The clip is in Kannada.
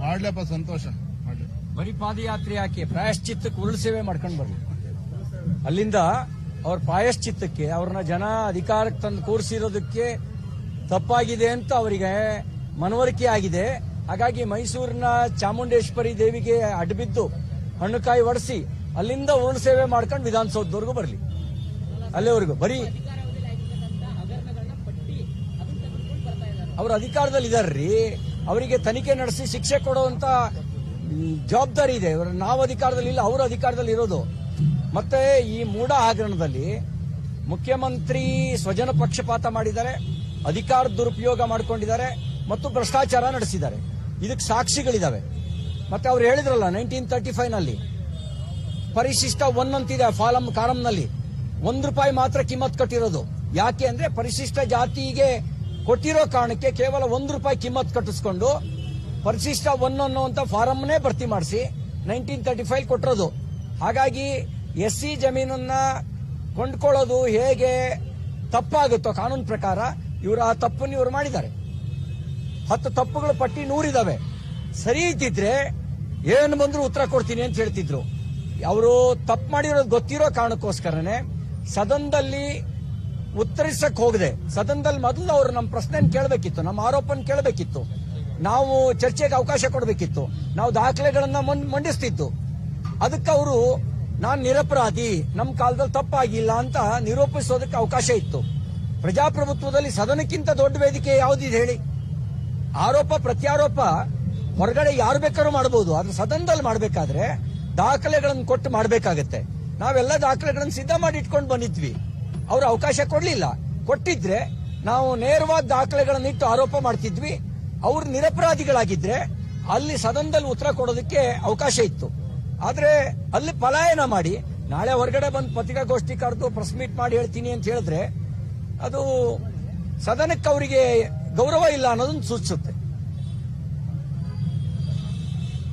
ಮಾಡ್ಲಪ್ಪ ಸಂತೋಷ ಮಾಡ್ಲಿ. ಬರೀ ಪಾದಯಾತ್ರೆ ಹಾಕಿ ಪ್ರಾಯಶ್ಚಿತ್ತಕ್ಕೆ ಉರುಳು ಸೇವೆ ಮಾಡ್ಕೊಂಡು ಬರ್ಲಿ. ಅಲ್ಲಿಂದ ಅವ್ರ ಪ್ರಾಯಶ್ಚಿತ್ತಕ್ಕೆ ಅವ್ರನ್ನ ಜನ ಅಧಿಕಾರಕ್ಕೆ ತಂದು ಕೂರಿಸಿರೋದಕ್ಕೆ ತಪ್ಪಾಗಿದೆ ಅಂತ ಅವರಿಗೆ ಮನವರಿಕೆ ಆಗಿದೆ. ಹಾಗಾಗಿ ಮೈಸೂರಿನ ಚಾಮುಂಡೇಶ್ವರಿ ದೇವಿಗೆ ಅಡ್ಬಿದ್ದು ಹಣ್ಣುಕಾಯಿ ಒಡಿಸಿ ಅಲ್ಲಿಂದ ಉರುಳು ಸೇವೆ ಮಾಡ್ಕೊಂಡು ವಿಧಾನಸೌಧದವರೆಗೂ ಬರಲಿ. ಅಲ್ಲಿವರೆಗೂ ಬರೀ ಅವ್ರ ಅಧಿಕಾರದಲ್ಲಿ ಇದಾರ್ರಿ. ಅವರಿಗೆ ತನಿಖೆ ನಡೆಸಿ ಶಿಕ್ಷೆ ಕೊಡುವಂತ ಜವಾಬ್ದಾರಿ ಇದೆ. ನಾವು ಅಧಿಕಾರದಲ್ಲಿ ಇಲ್ಲ, ಅವರು ಅಧಿಕಾರದಲ್ಲಿ ಇರೋದು. ಮತ್ತೆ ಈ ಮೂಢ ಹಗರಣದಲ್ಲಿ ಮುಖ್ಯಮಂತ್ರಿ ಸ್ವಜನ ಪಕ್ಷಪಾತ ಮಾಡಿದ್ದಾರೆ, ಅಧಿಕಾರ ದುರುಪಯೋಗ ಮಾಡಿಕೊಂಡಿದ್ದಾರೆ ಮತ್ತು ಭ್ರಷ್ಟಾಚಾರ ನಡೆಸಿದ್ದಾರೆ. ಇದಕ್ಕೆ ಸಾಕ್ಷಿಗಳಿದಾವೆ. ಮತ್ತೆ ಅವ್ರು ಹೇಳಿದ್ರಲ್ಲ 1935 ನಲ್ಲಿ ಪರಿಶಿಷ್ಟ 1 ಅಂತಿದೆ ಕಾಲಂನಲ್ಲಿ ₹1 ಮಾತ್ರ ಕಿಮ್ಮತ್ ಕಟ್ಟಿರೋದು. ಯಾಕೆ ಅಂದ್ರೆ ಪರಿಶಿಷ್ಟ ಜಾತಿಗೆ ಕೊಟ್ಟಿರೋ ಕಾರಣಕ್ಕೆ ಕೇವಲ ₹1 ಕಿಮ್ಮತ್ ಕಟ್ಟಿಸ್ಕೊಂಡು ಪರಿಶಿಷ್ಟ 1 ಅನ್ನುವಂತ ಫಾರಂನೇ ಭರ್ತಿ ಮಾಡಿಸಿ 1935 ಕೊಟ್ಟಿರೋದು. ಹಾಗಾಗಿ SC ಜಮೀನನ್ನ ಕೊಂಡ್ಕೊಳ್ಳೋದು ಹೇಗೆ ತಪ್ಪಾಗುತ್ತೋ ಕಾನೂನು ಪ್ರಕಾರ ಇವರು ಆ ತಪ್ಪನ್ನು ಇವರು ಮಾಡಿದ್ದಾರೆ. 10 ತಪ್ಪುಗಳ ಪಟ್ಟಿ 100 ಇದಾವೆ. ಸರಿ ಇದ್ದಿದ್ರೆ ಏನು ಬಂದ್ರು ಉತ್ತರ ಕೊಡ್ತೀನಿ ಅಂತ ಹೇಳ್ತಿದ್ರು. ಅವರು ತಪ್ಪು ಮಾಡಿರೋದು ಗೊತ್ತಿರೋ ಕಾರಣಕ್ಕೋಸ್ಕರನೇ ಸದನದಲ್ಲಿ ಉತ್ತರಿಸಕ್ ಹೋಗದೆ ಸದನದಲ್ಲಿ ಮೊದಲು ಅವರು ನಮ್ಮ ಪ್ರಶ್ನೆ ಕೇಳಬೇಕಿತ್ತು, ನಮ್ಮ ಆರೋಪನ ಕೇಳಬೇಕಿತ್ತು, ನಾವು ಚರ್ಚೆಗೆ ಅವಕಾಶ ಕೊಡಬೇಕಿತ್ತು, ನಾವು ದಾಖಲೆಗಳನ್ನ ಮಂಡಿಸ್ತಿದ್ದು. ಅದಕ್ಕೆ ಅವರು ನಾನು ನಿರಪರಾಧಿ, ನಮ್ಮ ಕಾಲದಲ್ಲಿ ತಪ್ಪಾಗಿಲ್ಲ ಅಂತ ನಿರೂಪಿಸೋದಕ್ಕೆ ಅವಕಾಶ ಇತ್ತು. ಪ್ರಜಾಪ್ರಭುತ್ವದಲ್ಲಿ ಸದನಕ್ಕಿಂತ ದೊಡ್ಡ ವೇದಿಕೆ ಯಾವುದಿದೆ ಹೇಳಿ? ಆರೋಪ ಪ್ರತ್ಯಾರೋಪ ಹೊರಗಡೆ ಯಾರು ಬೇಕಾದ್ರೂ ಮಾಡಬಹುದು, ಆದ್ರೆ ಸದನದಲ್ಲಿ ಮಾಡಬೇಕಾದ್ರೆ ದಾಖಲೆಗಳನ್ನು ಕೊಟ್ಟು ಮಾಡಬೇಕಾಗತ್ತೆ. ನಾವೆಲ್ಲ ದಾಖಲೆಗಳನ್ನು ಸಿದ್ಧ ಮಾಡಿ ಇಟ್ಕೊಂಡು ಬಂದಿದ್ವಿ. ಅವರು ಅವಕಾಶ ಕೊಡ್ಲಿಲ್ಲ. ಕೊಟ್ಟಿದ್ರೆ ನಾವು ನೇರವಾದ ದಾಖಲೆಗಳನ್ನು ಇಟ್ಟು ಆರೋಪ ಮಾಡ್ತಿದ್ವಿ. ಅವ್ರು ನಿರಪರಾಧಿಗಳಾಗಿದ್ರೆ ಅಲ್ಲಿ ಸದನದಲ್ಲಿ ಉತ್ತರ ಕೊಡೋದಕ್ಕೆ ಅವಕಾಶ ಇತ್ತು. ಆದ್ರೆ ಅಲ್ಲಿ ಪಲಾಯನ ಮಾಡಿ ನಾಳೆ ಹೊರಗಡೆ ಬಂದು ಪತ್ರಿಕಾಗೋಷ್ಠಿ ಕರೆದು ಪ್ರೆಸ್ ಮೀಟ್ ಮಾಡಿ ಹೇಳ್ತೀನಿ ಅಂತ ಹೇಳಿದ್ರೆ ಅದು ಸದನಕ್ಕೆ ಅವರಿಗೆ ಗೌರವ ಇಲ್ಲ ಅನ್ನೋದನ್ನು ಸೂಚಿಸುತ್ತೆ.